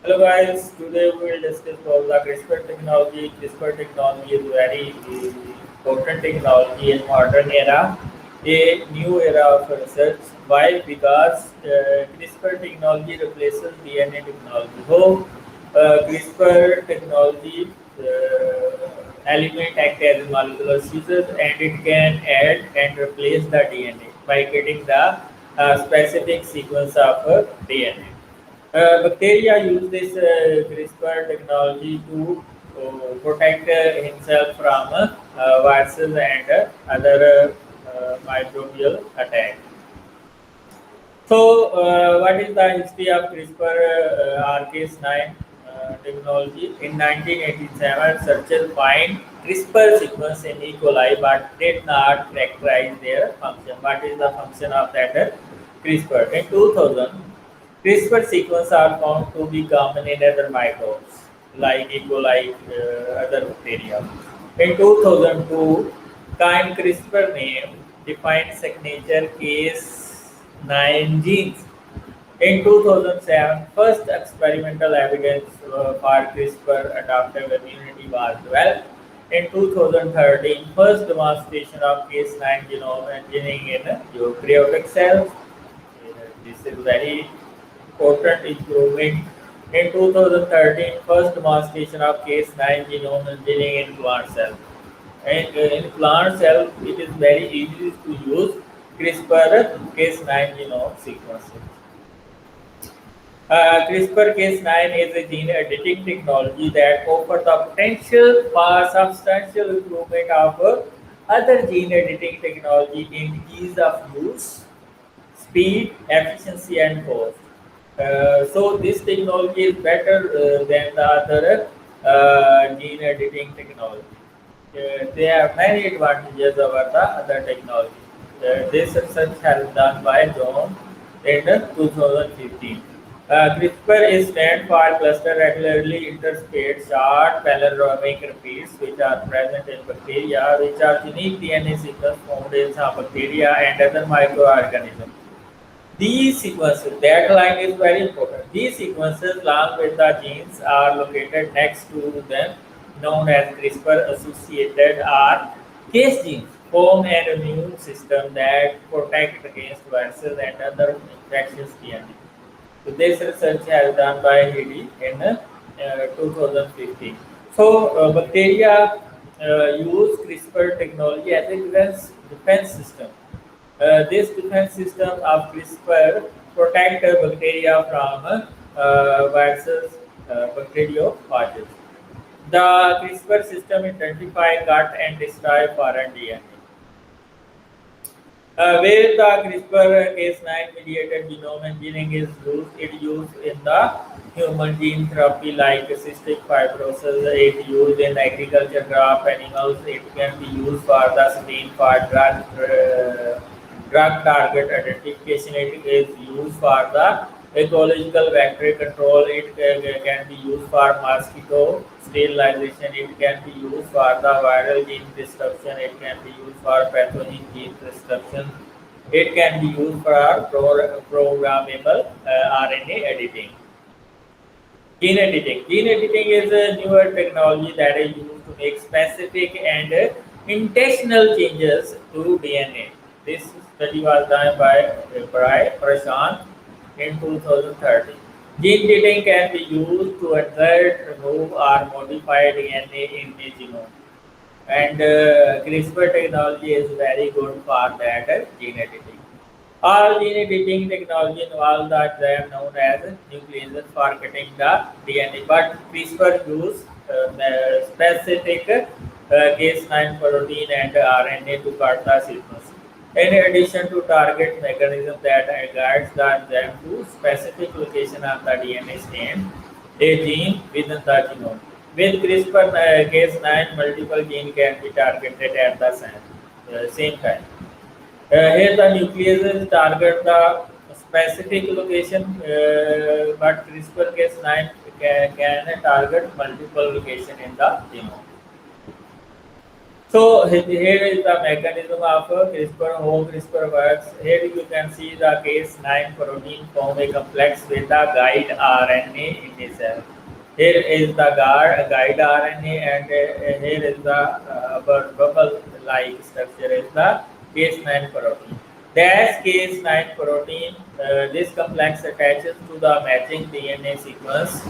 Hello guys, today we will discuss about the CRISPR technology. CRISPR technology is very important technology in modern era, a new era of research. Why? Because CRISPR technology replaces DNA technology. So, CRISPR technology element act as molecular scissors and it can add and replace the DNA by getting the specific sequence of DNA. Bacteria use this CRISPR technology to protect himself from viruses and other microbial attacks. So, what is the history of CRISPR Cas9 technology? In 1987, researchers find CRISPR sequence in E. coli but did not characterize their function. What is the function of that CRISPR? In 2000, CRISPR sequences are found to be common in other microbes like E. coli, other bacteria. In 2002, kind CRISPR name defined signature case 9 genes. In 2007, first experimental evidence for CRISPR adaptive immunity was developed. In 2013, first demonstration of Cas9 genome engineering in eukaryotic cells. This is very important improvement. In 2013, first demonstration of Cas9 genome engineering in plant cells. And in plant cell, it is very easy to use CRISPR Cas9 genome sequencing. CRISPR-Cas9 is a gene editing technology that offers the potential for substantial improvement of other gene editing technology in ease of use, speed, efficiency, and cost. So this technology is better than the other gene editing technology. There are many advantages over the other technology. This research has been done by John in 2015. CRISPR is stand for cluster regularly interspersed short palindromic repeats which are present in bacteria, which are unique DNA sequence found in some bacteria and other microorganisms. These sequences, that line is very important. These sequences, along with the genes, are located next to them, known as CRISPR-associated or case genes, form an immune system that protect against viruses and other infectious DNA. So this research has done by Heidi in 2015. So bacteria use CRISPR technology as a defense system. This defense system of CRISPR protect bacteria from viruses, bacteriophages. The CRISPR system identify, cut, and destroy foreign DNA. Where the CRISPR Cas9 mediated genome engineering is used, it used in the human gene therapy like cystic fibrosis, it used in agriculture crop animals, it can be used for the screen for drug target identification, it is used for the ecological vector control, it can be used for mosquito sterilization, it can be used for the viral gene disruption, it can be used for pathogen gene disruption, it can be used for programmable RNA editing. Gene editing. Gene editing is a newer technology that is used to make specific and intentional changes to DNA. This study was done by Prashant in 2013. Gene editing can be used to insert, remove, or modify DNA in the genome. And CRISPR technology is very good for that gene editing. All gene editing technology involve the enzyme known as nucleases for cutting the DNA, but CRISPR use specific Cas9 protein and RNA to cut the sequence. In addition to target mechanism that guides the enzyme to specific location of the DNA strand, a gene within the genome. With CRISPR Cas9, multiple genes can be targeted at the same time. Here the nucleases target the specific location, but CRISPR-Cas9 can target multiple location in the genome. So here is the mechanism of CRISPR, how CRISPR works. Here you can see the Cas9 protein form a complex with the guide RNA in the cell. Here is the guide RNA, and here is the bubble-like structure is the Cas9 protein. This Cas9 protein, this complex attaches to the matching DNA sequence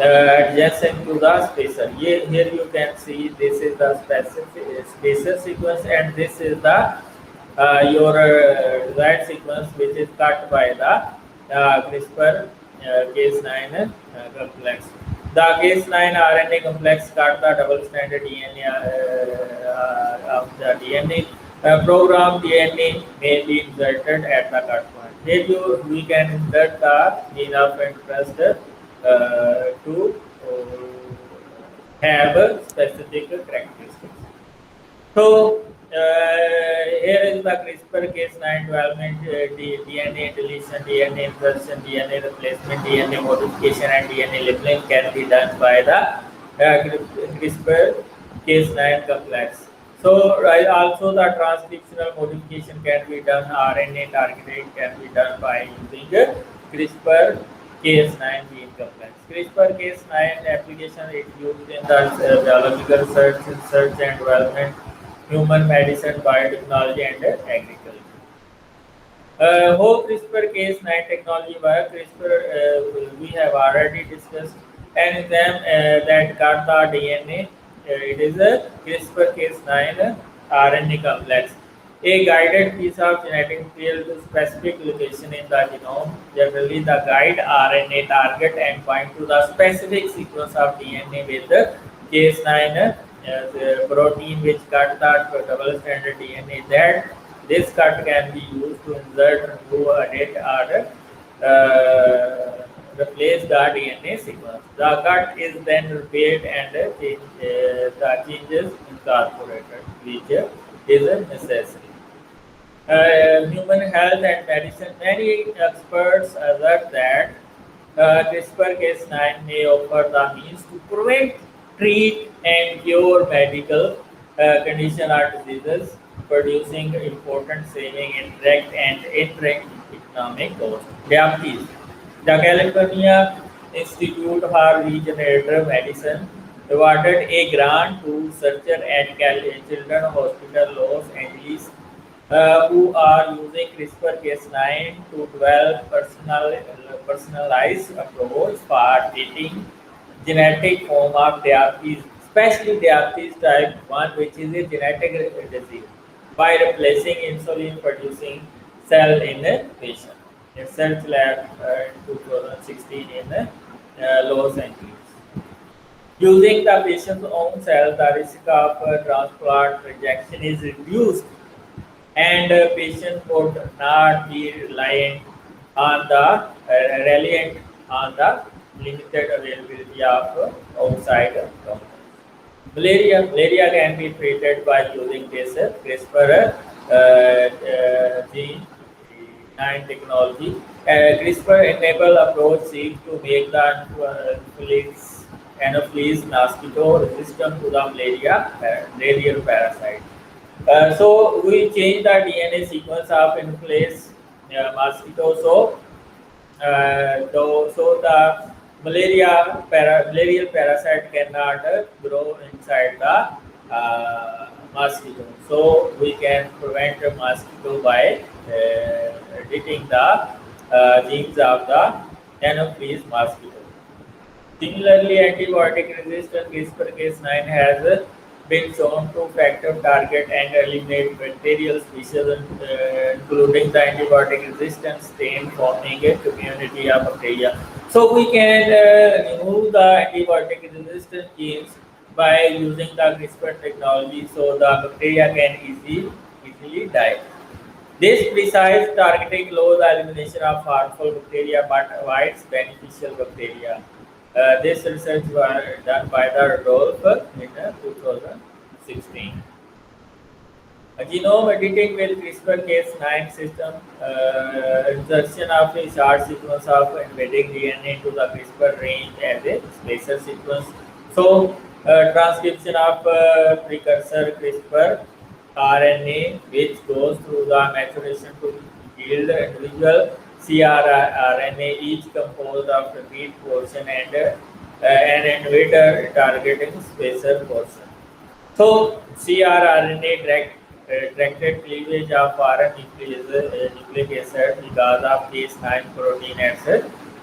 adjacent to the spacer. Here you can see this is the specific spacer sequence, and this is the your desired sequence, which is cut by the CRISPR Cas9 complex. The Cas9 RNA complex cut the double-stranded DNA of the DNA. Program DNA may be inserted at the cut point. Here we can insert the gene of interest to have a specific characteristics. So here is the CRISPR Cas9 development, DNA deletion, DNA insertion, DNA replacement, DNA modification, and DNA labeling can be done by the CRISPR Cas9 complex. So also the transcriptional modification can be done, RNA targeting can be done by using CRISPR Cas9 gene complex. CRISPR Cas9 application is used in the biological research and development, human medicine, biotechnology, and agriculture. How CRISPR Cas9 technology works, CRISPR we have already discussed, and them that cut the DNA. It is a CRISPR Cas9 RNA complex, a guided piece of genetic material to specific location in the genome. Generally, the guide RNA target and bind to the specific sequence of DNA with the Cas9 the protein which cut the double-stranded DNA. That this cut can be used to insert, remove, edit, or replace the DNA sequence. The cut is then repaired and the changes incorporated, which is necessary. Human health and medicine. Many experts assert that CRISPR-Cas9 may offer the means to prevent, treat, and cure medical condition or diseases, producing important saving in direct and indirect economic costs. Diabetes. The California Institute for Regenerative Medicine awarded a grant to researchers at Children's Hospital Los Angeles who are using CRISPR-Cas9 to develop personalized approach for treating genetic form of diabetes, especially diabetes type 1, which is a genetic disease, by replacing insulin-producing cell in a patient. Research lab in 2016 in Los Angeles. Using the patient's own cells, the risk of transplant rejection is reduced, and patient would not be reliant on the limited availability of outside components. Malaria can be treated by using this CRISPR gene 9 technology. CRISPR enable approach seeks to make the Anopheles mosquito resistant to the malarial parasite. So we change the DNA sequence of Anopheles mosquito, so the malarial parasite cannot grow inside the mosquito. So we can prevent the mosquito by editing the genes of the Anopheles mosquito. Similarly, antibiotic resistant CRISPR-Cas9 has been shown to effectively target and eliminate bacterial species, including the antibiotic resistant strain, forming a community of bacteria. So we can remove the antibiotic resistant genes by using the CRISPR technology, so the bacteria can easily die. This precise targeting allows the elimination of harmful bacteria but avoids beneficial bacteria. This research was done by the Rodolph in 2016. A genome editing with CRISPR-Cas9 system, insertion of a short sequence of embedding DNA into the CRISPR range as a spacer sequence. So Transcription of precursor CRISPR RNA, which goes through the maturation to yield individual cRNA, each composed of repeat portion and an invader targeting spacer portion. So, cRNA directed cleavage of foreign nucleic acid because of Cas9 protein at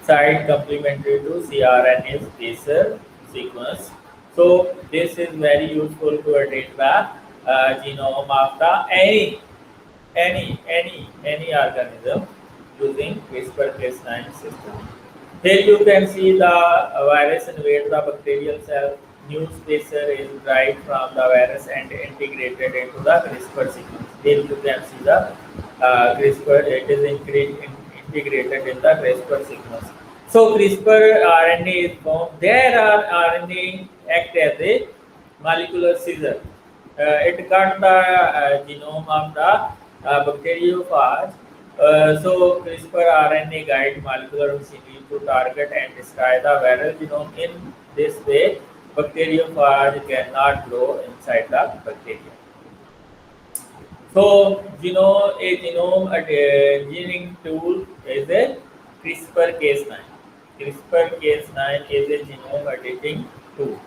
site complementary to cRNA's baser sequence. So, this is very useful to edit the genome of the any organism using CRISPR-Cas9 system. Here you can see the virus invade the bacterial cell. New spacer is derived from the virus and integrated into the CRISPR sequence. Here you can see the CRISPR, it is integrated in the CRISPR sequence. So CRISPR RNA is formed. There are RNA act as a molecular scissor. It cut the genome of the bacteriophage. So CRISPR RNA guide molecular machinery to target and destroy the viral genome. In this way, bacteriophage cannot grow inside the bacteria. So, a genome engineering tool is a CRISPR-Cas9. CRISPR-Cas9 is a genome editing tool.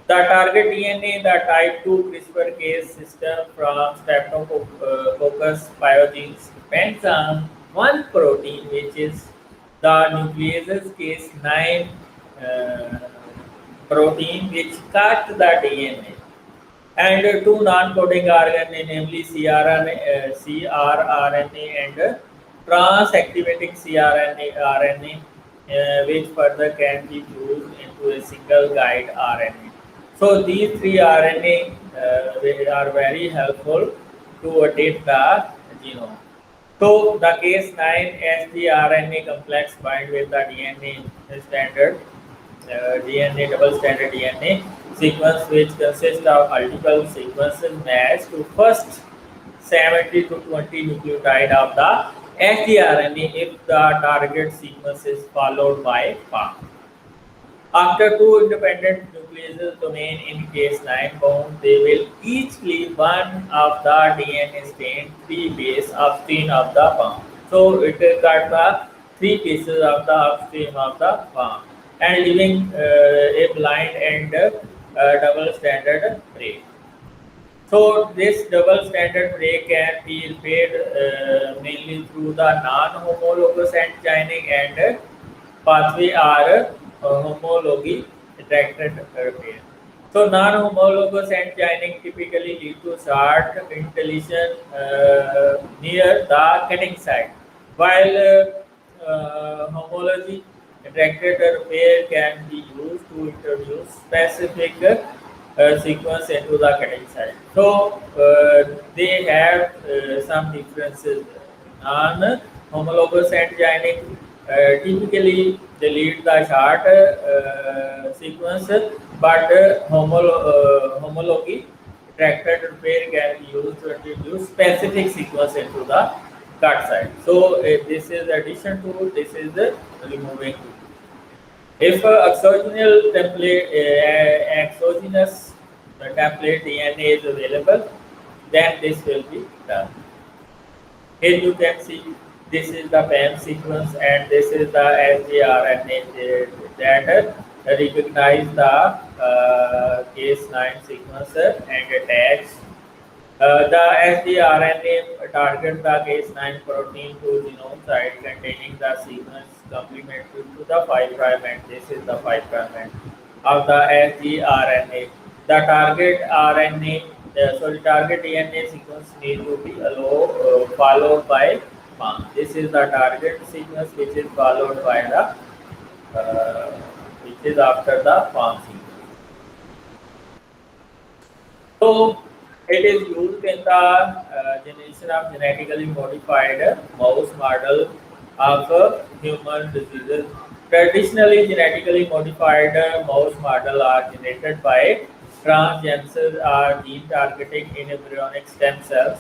The target DNA, the type 2 CRISPR-Cas system from Streptococcus pyogenes depends on one protein, which is the nuclease's Cas9 protein, which cut the DNA. And two non-coding RNA, namely CRRNA and trans-activating RNA, which further can be fused into a single guide RNA. So these three RNA are very helpful to edit the genome. So the Cas9 sgRNA complex bind with the DNA standard double standard DNA sequence, which consists of multiple sequences matched to first 70 to 20 nucleotide of the sgRNA if the target sequence is followed by PAM. After two independent nucleases domain in Cas9 bound, they will each cleave one of the DNA stained three base upstream of the PAM. So it cut the three pieces of the upstream of the PAM and leaving a blind and double standard break. So this double standard break can be repaired mainly through the non-homologous end joining and pathway are homology directed repair. So non-homologous end joining typically lead to short interlesion near the cutting site, while homology directed repair can be used to introduce specific sequence into the cutting site. So they have some differences. Non-homologous end joining typically they lead the short sequence, but homology directed repair can be used to introduce specific sequence into the cut site. So this is addition to this is the removing tool. If exogenous template DNA is available, then this will be done. Here you can see this is the PAM sequence and this is the sgRNA that recognize the Cas9 sequencer and attach the sgRNA target the Cas9 protein to genome site containing the sequence complementary to the 5' end. This is the 5' end of the sgRNA. The target target DNA sequence need to be followed by PAM. This is the target sequence which is followed by the which is after the PAM sequence. So it is used in the generation of genetically modified mouse model of human diseases. Traditionally, genetically modified mouse model are generated by transgenesis or gene targeting in embryonic stem cells,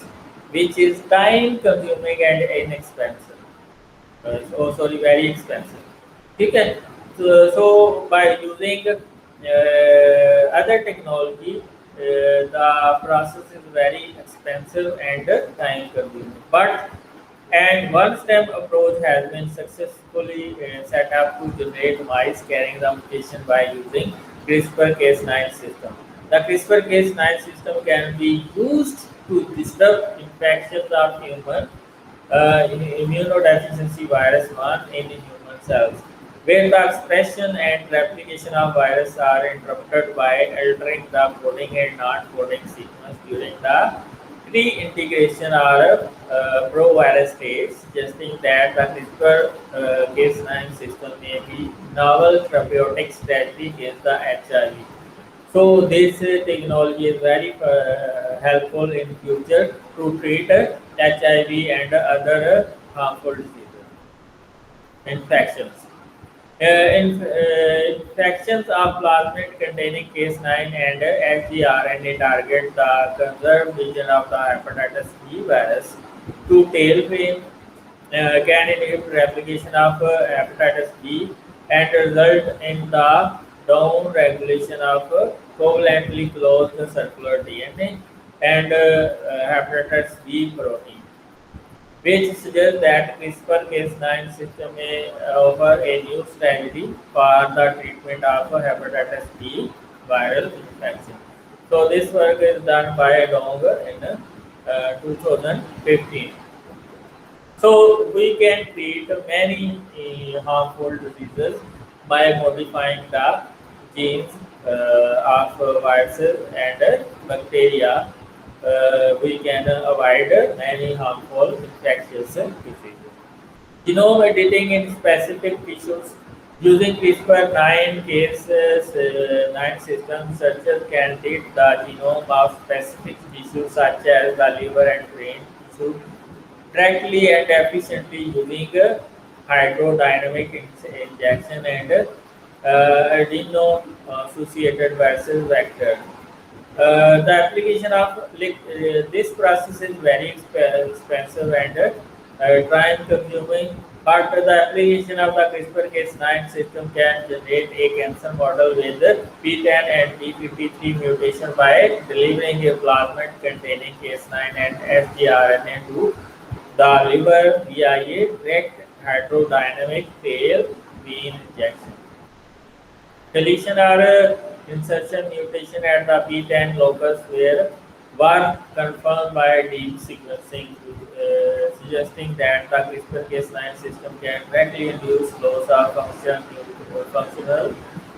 which is time consuming and inexpensive. Very expensive. Okay. So by using other technology, the process is very expensive and time consuming. But and one stem approach has been successfully set up to generate mice carrying the mutation by using CRISPR-Cas9 system. The CRISPR-Cas9 system can be used to disrupt infections of human immunodeficiency virus 1 in human cells, where the expression and replication of virus are interrupted by altering the coding and non-coding sequence during the pre-integration or pro-virus stage, suggesting that the CRISPR-Cas9 system may be novel therapeutic strategy against the HIV. So this technology is very helpful in future to treat HIV and other harmful diseases, infections. Infections of plasmid containing Cas9 and sgRNA target the conserved region of the hepatitis B virus to tail fin can inhibit replication of hepatitis B and result in the down regulation of covalently closed circular DNA and hepatitis B protein, which suggests that CRISPR-Cas9 system may offer a new strategy for the treatment of hepatitis B viral infection. So this work is done by Dong in 2015. So we can treat many harmful diseases by modifying the genes of viruses and bacteria. We can avoid many harmful infectious diseases. Genome editing in specific tissues using CRISPR 9 cases 9 system searchers can edit the genome of specific tissues such as the liver and brain tissue directly and efficiently using hydrodynamic injection and adeno-associated viruses vector. The application of this process is very expensive and time-consuming, but the application of the CRISPR-Cas9 system can generate a cancer model with P10 and P53 mutation by delivering a plasmid containing Cas9 and sgRNA to the liver via a direct hydrodynamic tail vein injection. Deletion or insertion mutation at the P10 locus were confirmed by deep sequencing, suggesting that the CRISPR-Cas9 system can directly induce loss of functional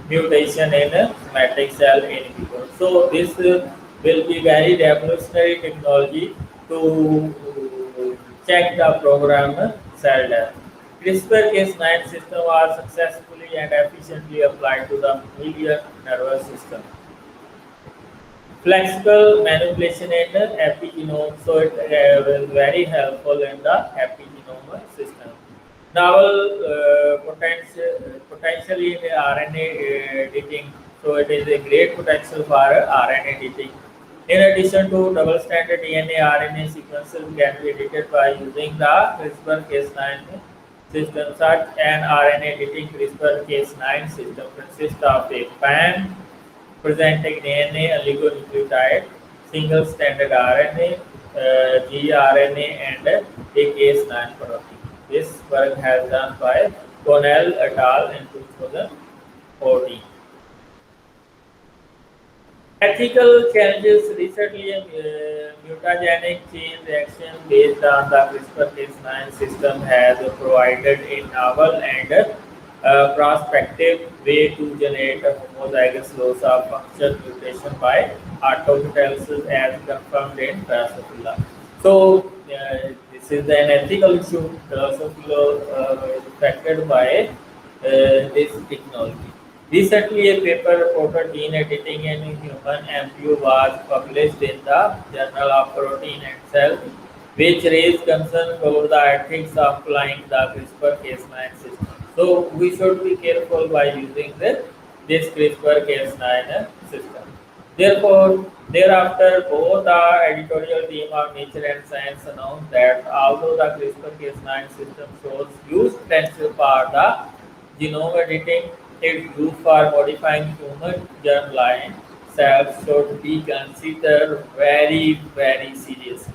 mutation in somatic cell in vivo. So this will be very revolutionary technology to check the program cell death. CRISPR-Cas9 system was successfully and efficiently applied to the median nervous system. Flexible manipulation in the epigenome, so it was very helpful in the epigenome system. Novel potentially in RNA editing, so it is a great potential for RNA editing. In addition to double-stranded DNA, RNA sequences can be edited by using the CRISPR-Cas9 system. Such an RNA editing CRISPR-Cas9 system consists of a PAN presenting DNA oligonucleotide, single-stranded RNA, gRNA, and a Cas9 protein. This work has done by Cornell et al. In 2014. Ethical challenges recently a mutagenic chain reaction based on the CRISPR-Cas9 system has provided a novel and prospective way to generate a homozygous loss of function mutation by autocatalysis as confirmed in Drosophila. So this is an ethical issue affected by this technology. Recently, a paper reported gene editing in human embryo was published in the Journal of Protein and Cell, which raised concerns over the ethics of applying the CRISPR-Cas9 system. So we should be careful by using this CRISPR-Cas9 system. Therefore, thereafter, both the editorial team of Nature and Science announced that although the CRISPR-Cas9 system shows huge potential for the genome editing, its use for modifying human germline cells should be considered very, very seriously.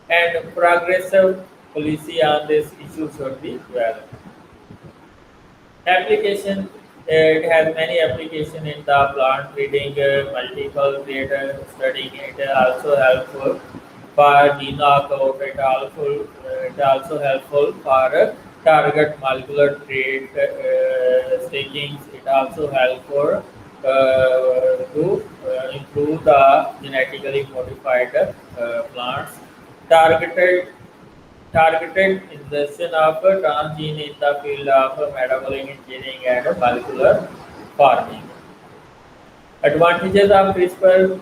And progressive policy on this issue should be developed. Application, it has many application in the plant breeding, multiple creator studying. It also helpful for gene knockout. It also helpful for target molecular trait stakings. It also helpful to improve the genetically modified plants. Targeted Targeted insertion of a transgene in the field of metabolic engineering and molecular farming. Advantages of CRISPR: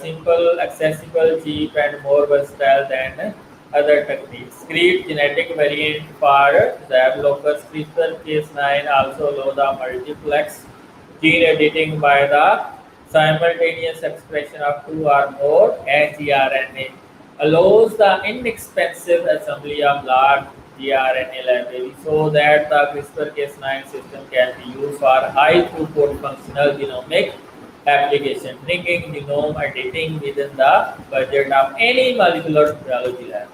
simple, accessible, cheap, and more versatile than other techniques. Create genetic variant for Zab locus. CRISPR-Cas9 also allow the multiplex gene editing by the simultaneous expression of two or more sgRNA. Allows the inexpensive assembly of large gRNA library so that the CRISPR-Cas9 system can be used for high throughput functional genomic application, bringing genome editing within the budget of any molecular biology lab.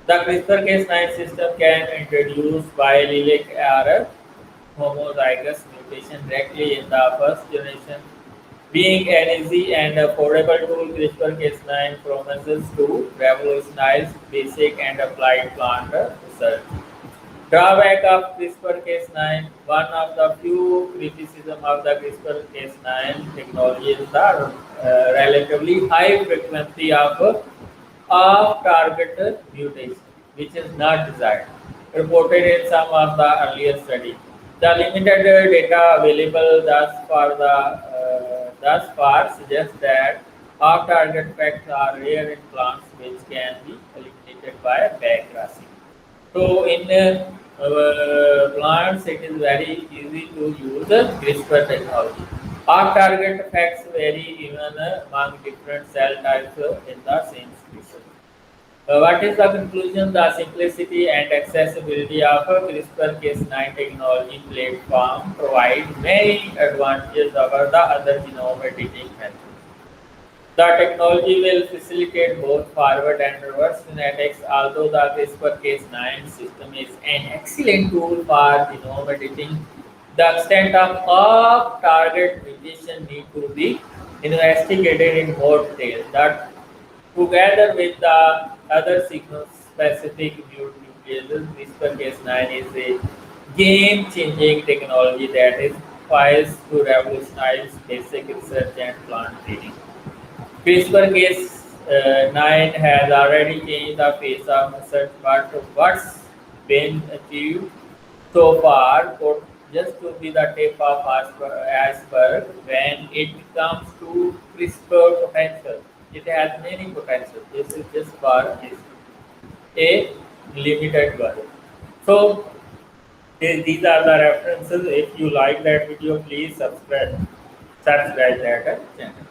The CRISPR-Cas9 system can introduce biallelic or homozygous mutation directly in the first generation. Being an easy and affordable tool, CRISPR-Cas9 promises to revolutionize basic and applied plant research. Drawback of CRISPR-Cas9: one of the few criticism of the CRISPR-Cas9 technology is the relatively high frequency of off-target mutation, which is not desired, reported in some of the earlier studies. The limited data available thus far suggests that off-target effects are rare in plants, which can be eliminated by backgrassing. So in plants, it is very easy to use CRISPR technology. Off-target effects vary even among different cell types in the same species. What is the conclusion? The simplicity and accessibility of a CRISPR-Cas9 technology platform provide many advantages over the other genome editing methods. The technology will facilitate both forward and reverse genetics, although the CRISPR-Cas9 system is an excellent tool for genome editing. The extent of off-target mutation need to be investigated in more detail. That together with the other sequence-specific nucleases, CRISPR-Cas9 is a game-changing technology that is poised to revolutionize basic research and plant breeding. CRISPR-Cas9 has already changed the face of research, but what's been achieved so far could just to be the tip of iceberg when it comes to CRISPR potential. It has many potentials. This is just for a limited one. So these are the references. If you like that video, please subscribe that channel.